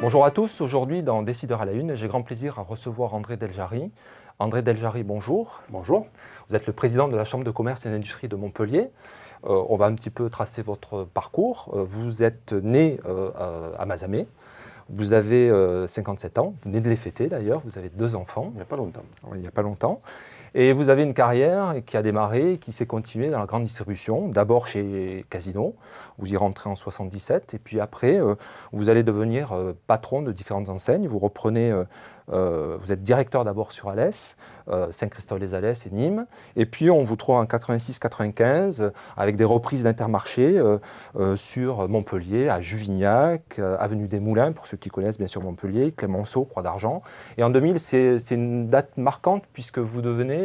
Bonjour à tous, aujourd'hui dans Décideurs à la Une, j'ai grand plaisir à recevoir André Deljari. André Deljari, bonjour. Bonjour. Vous êtes le président de la Chambre de commerce et d'industrie de Montpellier. On va un petit peu tracer votre parcours. Vous êtes né à Mazamet, vous avez 57 ans, vous venez de les fêter d'ailleurs, vous avez 2 enfants. Il n'y a pas longtemps. Oui, il n'y a pas longtemps. Et vous avez une carrière qui a démarré, qui s'est continuée dans la grande distribution, d'abord chez Casino, vous y rentrez en 77, et puis après, vous allez devenir patron de différentes enseignes, vous reprenez, vous êtes directeur d'abord sur Alès, Saint-Christophe-les-Alès et Nîmes, et puis on vous trouve en 86-95 avec des reprises d'Intermarché sur Montpellier, à Juvignac, avenue des Moulins, pour ceux qui connaissent bien sûr Montpellier, Clemenceau, Croix d'Argent. Et en 2000, c'est une date marquante puisque vous devenez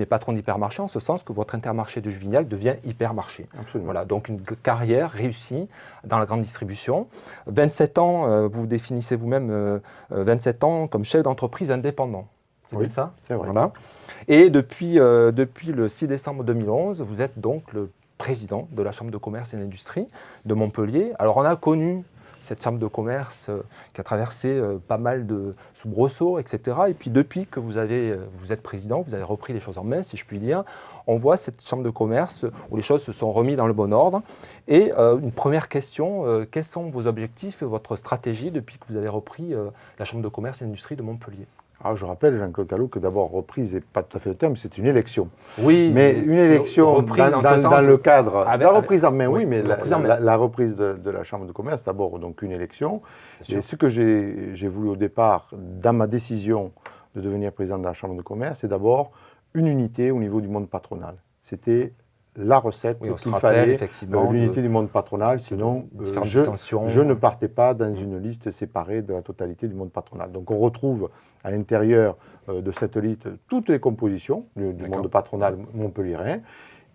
patron d'hypermarché en ce sens que votre Intermarché de Juvignac devient hypermarché. Absolument. Voilà, donc une carrière réussie dans la grande distribution. 27 ans, vous définissez vous-même 27 ans comme chef d'entreprise indépendant. C'est Oui, bien ça? c'est vrai. Voilà. Et depuis le 6 décembre 2011, vous êtes donc le président de la Chambre de commerce et d'industrie de Montpellier. Alors on a connu cette chambre de commerce qui a traversé pas mal de soubresauts, etc. Et puis depuis que vous êtes président, vous avez repris les choses en main, si je puis dire. On voit cette chambre de commerce où les choses se sont remises dans le bon ordre. Et une première question, quels sont vos objectifs et votre stratégie depuis que vous avez repris la chambre de commerce et d'industrie de Montpellier? Alors, je rappelle, Jean-Claude Callot, que d'abord, reprise n'est pas tout à fait le terme, c'est une élection. Oui, mais une élection reprise dans le cadre. La reprise en main, oui, mais la reprise de la Chambre de commerce, d'abord, donc une élection. Bien Et ce que j'ai voulu au départ, dans ma décision de devenir président de la Chambre de commerce, c'est d'abord une unité au niveau du monde patronal. C'était la recette qu'il fallait, l'unité du monde patronal, sinon je ne partais pas dans une liste séparée de la totalité du monde patronal. Donc on retrouve à l'intérieur de cette liste toutes les compositions du monde patronal montpelliérain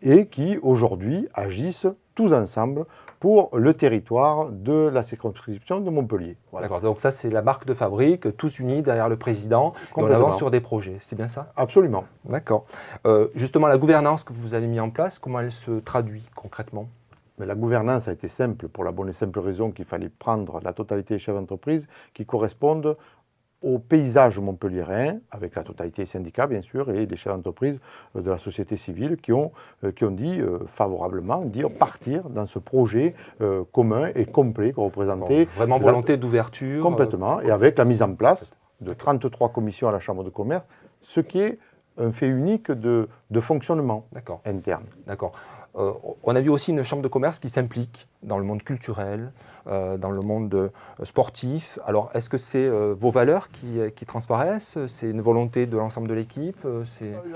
et qui aujourd'hui agissent tous ensemble pour le territoire de la circonscription de Montpellier. Voilà. D'accord, donc ça c'est la marque de fabrique, tous unis derrière le président, et on avance sur des projets, c'est bien ça? Absolument. D'accord. Justement, la gouvernance que vous avez mise en place, comment elle se traduit concrètement? Mais la gouvernance a été simple, pour la bonne et simple raison qu'il fallait prendre la totalité des chefs d'entreprise qui correspondent au paysage montpelliérain, avec la totalité des syndicats bien sûr, et des chefs d'entreprise de la société civile qui ont dit favorablement, partir dans ce projet commun et complet que représentait... Vraiment volonté d'ouverture. Complètement, et avec la mise en place de 33 commissions à la Chambre de commerce, ce qui est un fait unique de fonctionnement interne. D'accord. On a vu aussi une chambre de commerce qui s'implique dans le monde culturel, dans le monde sportif. Alors, est-ce que c'est vos valeurs qui transparaissent? C'est une volonté de l'ensemble de l'équipe?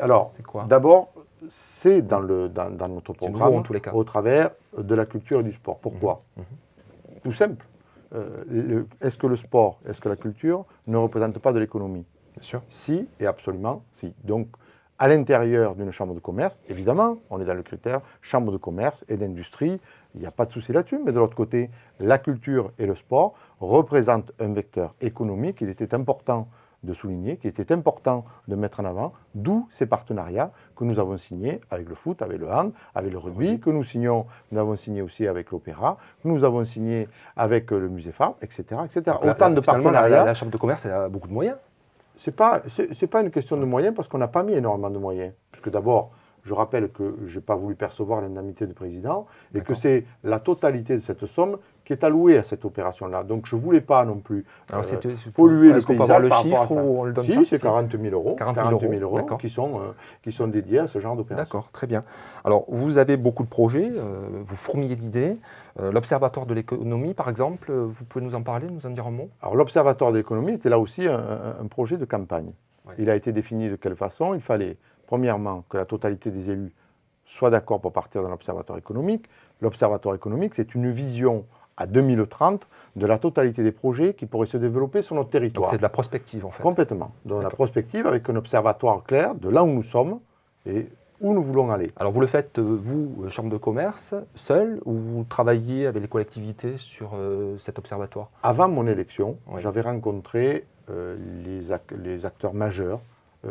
Alors, d'abord, c'est dans notre programme, en tous les cas, au travers de la culture et du sport. Pourquoi? Tout simple. Est-ce que le sport, est-ce que la culture ne représentent pas de l'économie? Bien sûr. Si, et absolument si. Donc, à l'intérieur d'une chambre de commerce, évidemment, on est dans le critère chambre de commerce et d'industrie, il n'y a pas de souci là-dessus, mais de l'autre côté, la culture et le sport représentent un vecteur économique qu'il était important de souligner, qu'il était important de mettre en avant, d'où ces partenariats que nous avons signés avec le foot, avec le hand, avec le rugby, que nous avons signé aussi avec l'opéra, que nous avons signé avec le musée Fabre, etc. etc. Autant de partenariats. La chambre de commerce elle a beaucoup de moyens. Ce n'est pas une question de moyens parce qu'on n'a pas mis énormément de moyens. Puisque d'abord, je rappelle que je n'ai pas voulu percevoir l'indemnité de président et que c'est la totalité de cette somme qui est allouée à cette opération-là. Donc je ne voulais pas non plus polluer le paysage. Est-ce qu'on peut avoir le chiffre ou on le donne pas? Si, c'est 40 000 euros. 40 000 euros qui sont dédiés à ce genre d'opération. D'accord, très bien. Alors vous avez beaucoup de projets, vous fourmillez d'idées. L'Observatoire de l'économie, par exemple, vous pouvez nous en parler, nous en dire un mot? Alors l'Observatoire de l'économie était là aussi un projet de campagne. Oui. Il a été défini de quelle façon? Il fallait, premièrement, que la totalité des élus soient d'accord pour partir dans l'Observatoire économique. L'Observatoire économique, c'est une vision à 2030 de la totalité des projets qui pourraient se développer sur notre territoire. Donc c'est de la prospective en fait. Complètement. Donc la prospective avec un observatoire clair de là où nous sommes et où nous voulons aller. Alors vous le faites, vous, Chambre de commerce, seul, ou vous travaillez avec les collectivités sur cet observatoire? Avant mon élection, j'avais rencontré les acteurs majeurs,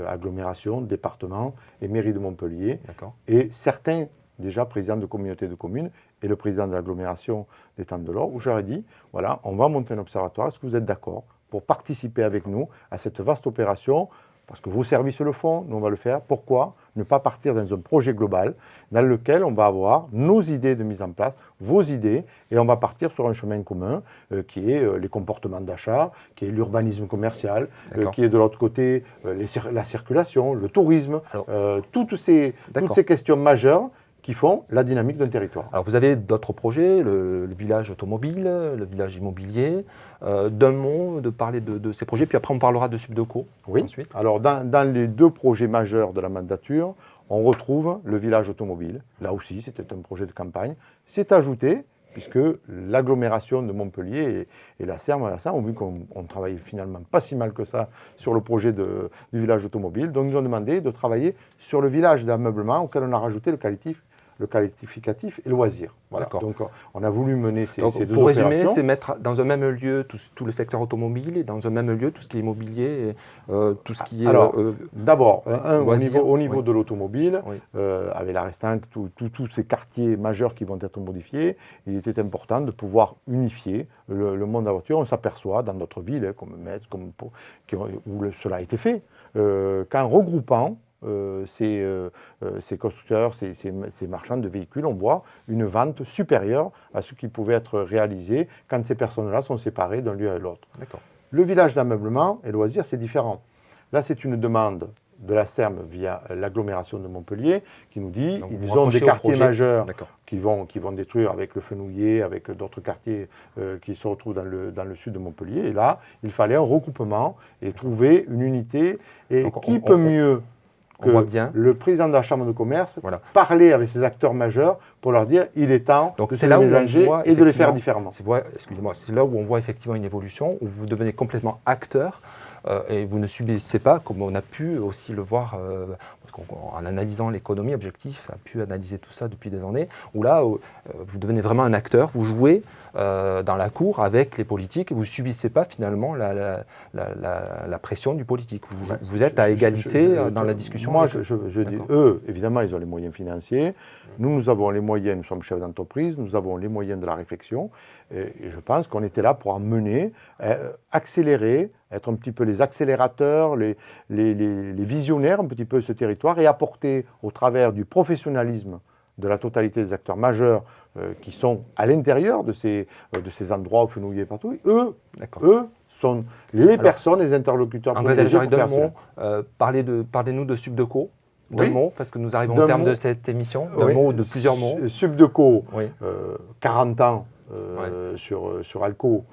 agglomérations, départements et mairie de Montpellier. Et certains déjà président de communauté de communes et le président de l'agglomération des Temps de l'Or, où j'aurais dit, voilà, on va monter un observatoire, est-ce que vous êtes d'accord pour participer avec nous à cette vaste opération? Parce que vos services le font, nous on va le faire. Pourquoi ne pas partir dans un projet global dans lequel on va avoir nos idées de mise en place, vos idées, et on va partir sur un chemin commun qui est les comportements d'achat, qui est l'urbanisme commercial, qui est de l'autre côté la circulation, le tourisme, toutes ces questions majeures qui font la dynamique d'un territoire. Alors vous avez d'autres projets, le village automobile, le village immobilier. D'un mot, de parler de ces projets, puis après on parlera de Subdeco. Oui, ensuite. Alors dans les deux projets majeurs de la mandature, on retrouve le village automobile. Là aussi, c'était un projet de campagne. C'est ajouté, puisque l'agglomération de Montpellier et la SERM ont vu qu'on travaillait finalement pas si mal que ça sur le projet du village automobile. Donc ils nous ont demandé de travailler sur le village d'ameublement auquel on a rajouté le qualificatif et loisirs. Voilà. Donc on a voulu mener ces deux opérations. Pour résumer, c'est mettre dans un même lieu tout le secteur automobile et dans un même lieu tout ce qui est immobilier et tout ce qui est... Alors, d'abord, au niveau de l'automobile, avec la Restanque, tous ces quartiers majeurs qui vont être modifiés, il était important de pouvoir unifier le monde de la voiture. On s'aperçoit dans d'autres villes, comme Metz, où cela a été fait, qu'en regroupant ces constructeurs, ces marchands de véhicules, on voit une vente supérieure à ce qui pouvait être réalisé quand ces personnes-là sont séparées d'un lieu à l'autre. Le village d'ameublement et loisirs, c'est différent. Là, c'est une demande de la SERM via l'agglomération de Montpellier qui nous dit qu'ils ont des quartiers majeurs qui vont détruire avec le Fenouillet, avec d'autres quartiers qui se retrouvent dans le sud de Montpellier. Et là, il fallait un recoupement et trouver une unité. Et donc, qui peut mieux que le président de la Chambre de commerce parler avec ces acteurs majeurs pour leur dire il est temps de se mélanger et de les faire différemment. Excusez-moi, c'est là où on voit effectivement une évolution, où vous devenez complètement acteur et vous ne subissez pas, comme on a pu aussi le voir, parce qu'en analysant l'économie, Objectif a pu analyser tout ça depuis des années, où là, vous devenez vraiment un acteur, vous jouez dans la cour avec les politiques et vous ne subissez pas finalement la pression du politique. Vous êtes à égalité dans la discussion. Moi, je dis, eux, évidemment, ils ont les moyens financiers. Nous avons les moyens, nous sommes chefs d'entreprise, nous avons les moyens de la réflexion. Et je pense qu'on était là pour en mener, accélérer, être un petit peu les accélérateurs, les visionnaires un petit peu de ce territoire et apporter au travers du professionnalisme de la totalité des acteurs majeurs qui sont à l'intérieur de ces endroits au Fenouillet et partout, eux sont les personnes, les interlocuteurs privilégiés. André Deljarry, parlez-nous de Subdeco. D'un mot, parce que nous arrivons au terme de cette émission, d'un mot ou de plusieurs mots. Subdeco, 40 ans sur Alco,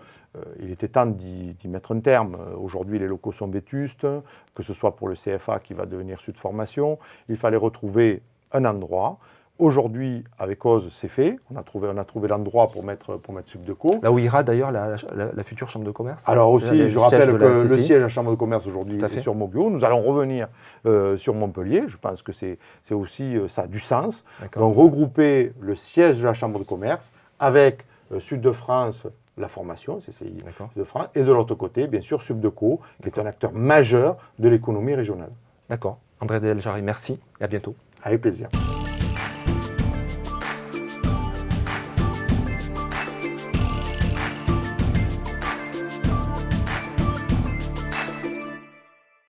il était temps d'y mettre un terme. Aujourd'hui, les locaux sont vétustes, que ce soit pour le CFA qui va devenir Sud Formation. Il fallait retrouver un endroit. Aujourd'hui, avec Oz, c'est fait. On a trouvé l'endroit pour mettre Subdeco. Là où ira d'ailleurs la future Chambre de commerce. Alors aussi, je rappelle que le siège de la Chambre de commerce aujourd'hui est sur Mauguio. Nous allons revenir sur Montpellier. Je pense que c'est aussi, ça a du sens. Donc regrouper le siège de la Chambre de commerce avec Sud de France, la formation, CCI de France, et de l'autre côté, bien sûr, Subdeco, qui est un acteur majeur de l'économie régionale. D'accord. André Deljarry, merci et à bientôt. Avec plaisir.